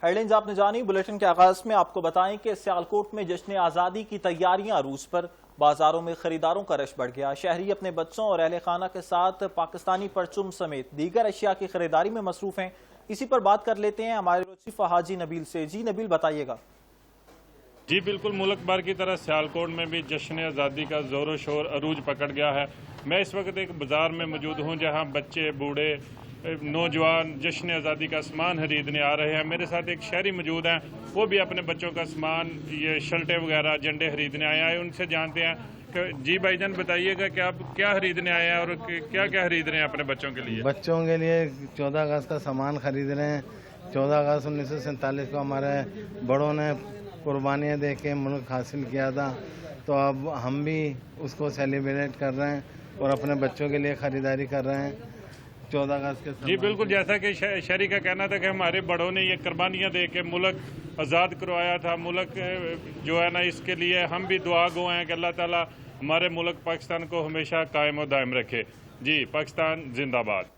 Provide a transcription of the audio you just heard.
Headlines आपने जानी। Bulletin के आगाज में आपको बताएं कि सियालकोट में जश्न आज़ादी की तैयारियां अरूज पर। बाजारों में खरीदारों का रश बढ़ गया। शहरी अपने बच्चों और अहले खाना के साथ पाकिस्तानी परचूम समेत दीगर अशिया की खरीदारी में मसरूफ हैं। इसी पर बात कर लेते हैं हमारे चीफ हाजी नबील से। जी नबील, बताइएगा। जी बिल्कुल, मुल्क भर की तरह सियालकोट में भी जश्न आज़ादी का ज़ोर शोर अरूज पकड़ गया है। मैं इस वक्त एक बाज़ार में मौजूद हूँ जहाँ बच्चे, बूढ़े, नौजवान जश्न आज़ादी का सामान खरीदने आ रहे हैं। मेरे साथ एक शहरी मौजूद हैं, वो भी अपने बच्चों का सामान, ये शर्टें वगैरह, झंडे खरीदने आए हैं। उनसे जानते हैं कि जी भाईजान, बताइएगा कि आप क्या खरीदने आए हैं और क्या क्या खरीद रहे हैं अपने बच्चों के लिए? बच्चों के लिए 14 अगस्त का सामान खरीद रहे हैं। 14 अगस्त 1947 को हमारे बड़ों ने कुर्बानियाँ दे के मुल्क हासिल किया था, तो अब हम भी उसको सेलिब्रेट कर रहे हैं और अपने बच्चों के लिए ख़रीदारी कर रहे हैं 14 अगस्त के। जी बिल्कुल, जैसा कि शहरी का कहना था कि हमारे बड़ों ने ये कुर्बानियाँ दे के मुल्क आज़ाद करवाया था, मुल्क जो है ना, इसके लिए हम भी दुआ गो हैं कि अल्लाह ताला हमारे मुल्क पाकिस्तान को हमेशा कायम और दायम रखे। जी, पाकिस्तान जिंदाबाद।